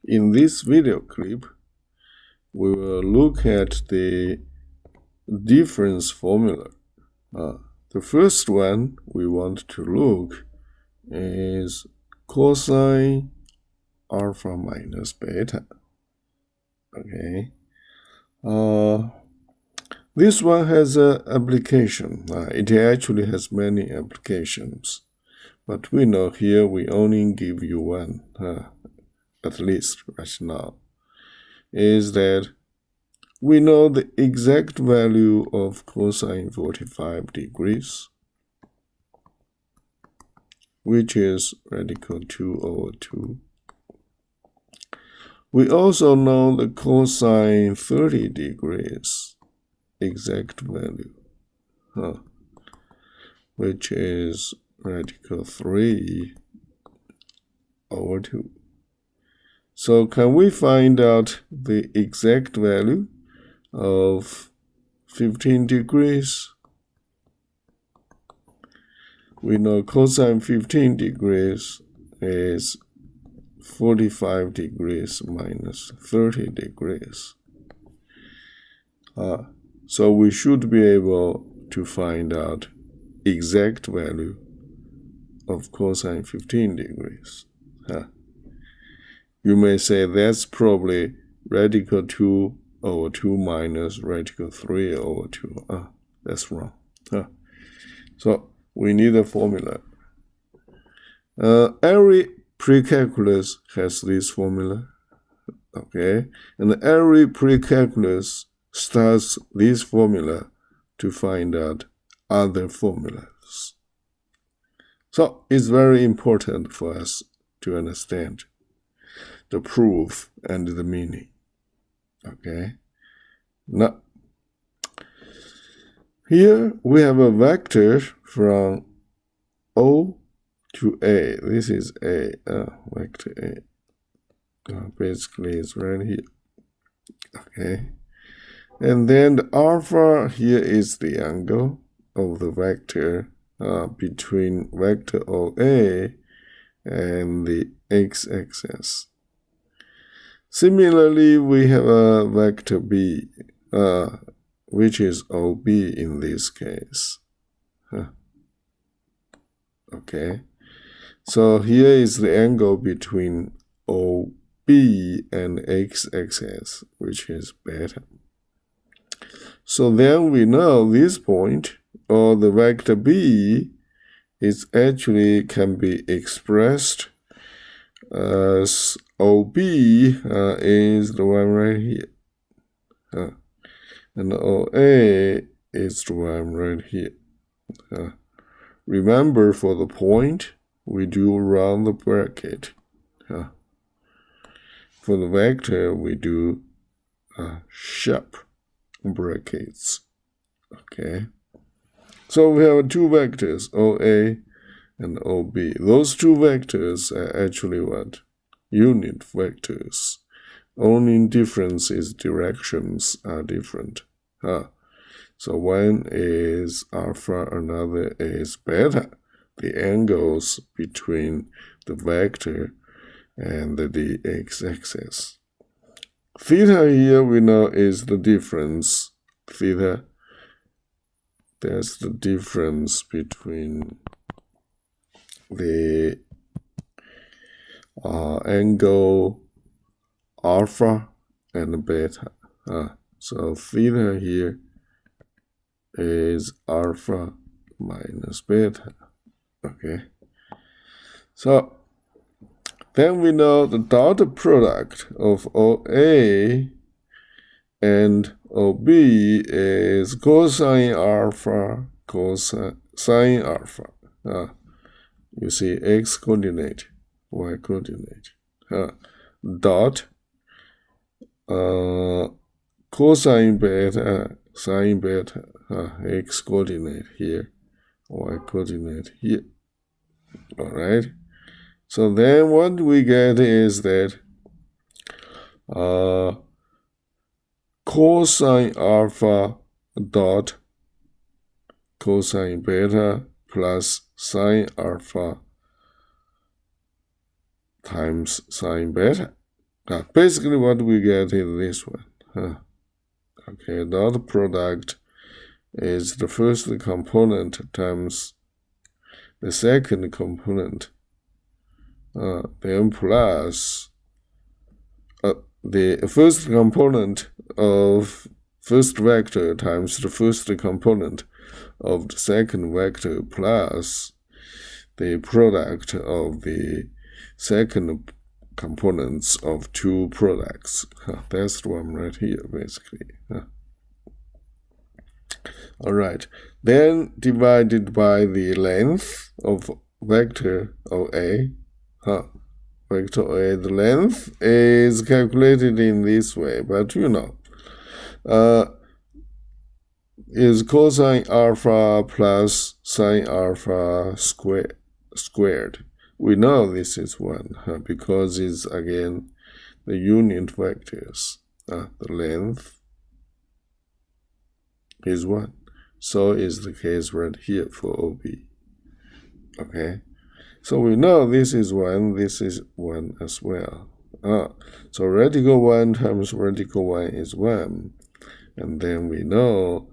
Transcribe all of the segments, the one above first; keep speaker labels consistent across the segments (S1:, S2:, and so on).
S1: In this video clip, we will look at the difference formula. The first one we want to look is cosine alpha minus beta. Okay. This one has an application. It actually has many applications, but we know here we only give you one, at least right now, is that we know the exact value of cosine 45 degrees, which is radical 2 over 2. We also know the cosine 30 degrees exact value, which is radical 3 over 2. So can we find out the exact value of 15 degrees? We know cosine 15 degrees is 45 degrees minus 30 degrees. So we should be able to find out exact value of cosine 15 degrees. You may say that's probably radical 2 over 2 minus radical 3 over 2. That's wrong. So we need a formula. Every pre-calculus has this formula. Okay, and every pre-calculus starts this formula to find out other formulas. So it's very important for us to understand the proof and the meaning. Okay, now here we have a vector from O to A. This is A, vector A. Basically it's right here. Okay, and then the alpha here is the angle of the vector between vector OA and the x-axis. Similarly, we have a vector B, which is OB in this case. Okay, so here is the angle between OB and x-axis, which is beta. So then we know this point, or the vector B, is actually can be expressed as OB is the one right here, and OA is the one right here. Remember, for the point, we do round the bracket. For the vector, we do sharp brackets. Okay, so we have two vectors, OA and OB. Those two vectors are actually what? Unit vectors. Only difference is directions are different. So one is alpha, another is beta. The angles between the vector and the x-axis. Theta here we know is the difference. Theta, that's the difference between the angle alpha and beta. So theta here is alpha minus beta. Okay, so then we know the dot product of OA and OB is cosine alpha, cosine alpha. You see x coordinate, y coordinate. Dot cosine beta, sine beta, x coordinate here, y coordinate here. All right. So then what we get is that cosine alpha dot cosine beta plus sine alpha times sine beta. Basically what we get is this one. Okay, dot product is the first component times the second component, then plus the first component of first vector times the first component of the second vector plus the product of the second components of two products. That's the one right here, basically. All right, then divided by the length of vector OA. Vector OA, the length is calculated in this way, but is cosine alpha plus sine alpha squared. We know this is 1 because it's, again, the unit vectors. The length is 1. So is the case right here for OB. Okay? So we know this is 1, this is 1 as well. So radical 1 times radical 1 is 1. And then we know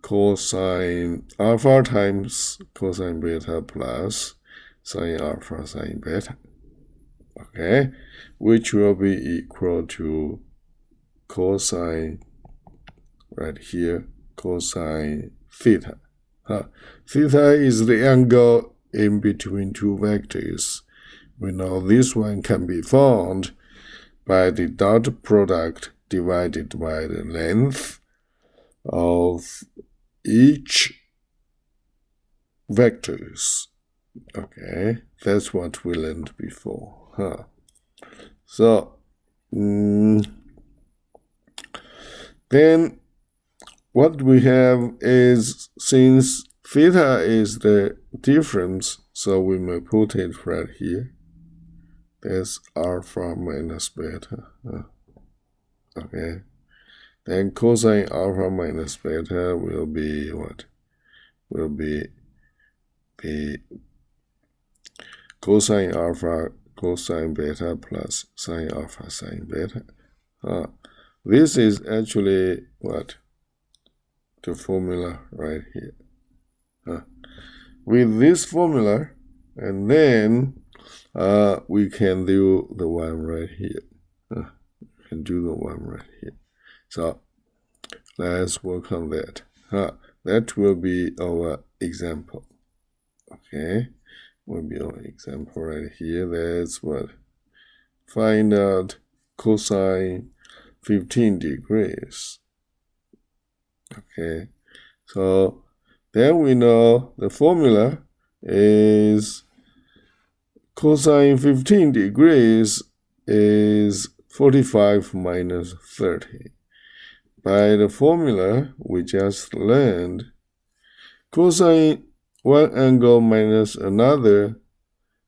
S1: cosine alpha times cosine beta plus sine alpha sine beta. Okay? Which will be equal to cosine, right here, cosine theta. Theta is the angle in between two vectors. We know this one can be found by the dot product divided by the length of each vectors. Okay, that's what we learned before. So then what we have is, since theta is the difference, so we may put it right here. That's alpha minus beta. Okay. Then cosine alpha minus beta will be what? Will be the cosine alpha cosine beta plus sine alpha sine beta. This is actually what? The formula right here. With this formula, and then we can do the one right here. We can do the one right here. So let's work on that. That will be our example. Okay, will be our example right here. That's what? Find out cosine 15 degrees. Okay, so then we know the formula is cosine 15 degrees is 45 minus 30. By the formula we just learned, cosine one angle minus another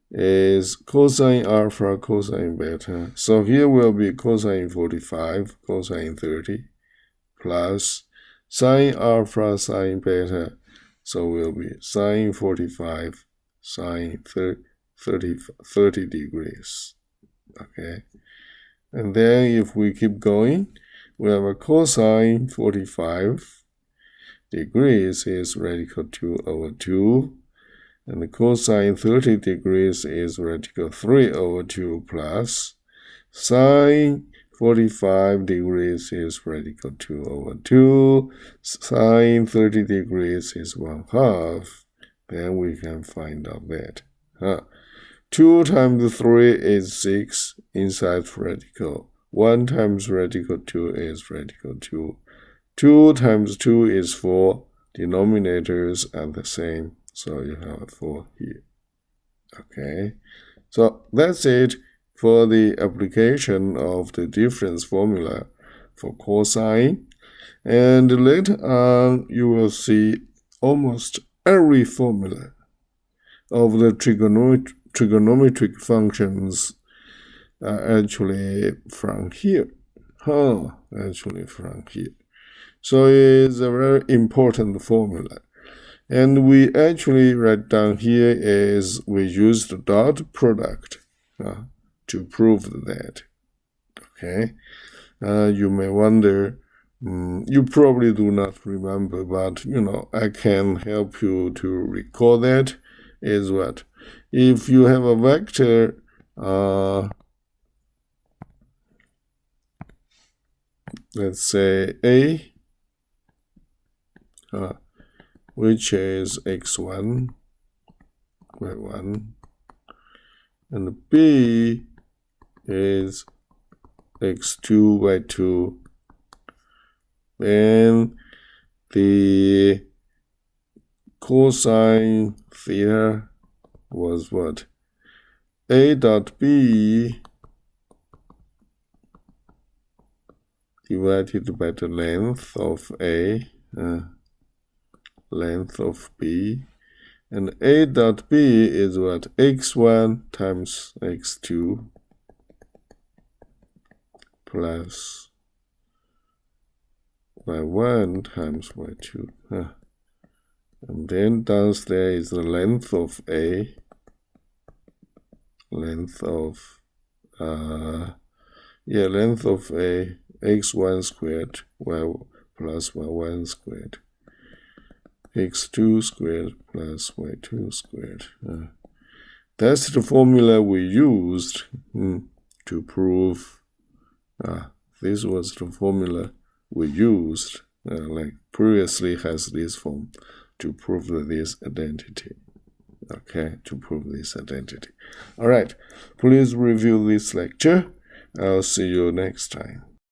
S1: is cosine alpha cosine beta. So here will be cosine 45 cosine 30 plus sine alpha sine beta, so will be sine 45 sine 30 degrees. Okay, and then if we keep going, we have a cosine 45 degrees is radical 2 over 2, and the cosine 30 degrees is radical 3 over 2 plus sine 45 degrees is radical 2 over 2. Sine 30 degrees is 1/2. Then we can find out that. 2 times 3 is 6 inside radical. 1 times radical 2 is radical 2. 2 times 2 is 4. Denominators are the same, so you have 4 here. Okay, so that's it for the application of the difference formula for cosine. And later on, you will see almost every formula of the trigonometric functions actually from here. Actually from here. So it's a very important formula. And we actually write down here is we use the dot product to prove that. Okay, you may wonder, you probably do not remember, but I can help you to recall that. Is what? If you have a vector, let's say A, which is x1 by 1, and B is x2 by 2, then the cosine theta was what? A dot B divided by the length of A, length of B, and A dot B is what? x1 times x2 plus y1 times y2. And then downstairs is the length of A, length of A, x1 squared, y plus y1 squared, x2 squared plus y2 squared. That's the formula we used to prove. This was the formula we used, like previously has this form, to prove this identity. Okay, to prove this identity. All right, please review this lecture. I'll see you next time.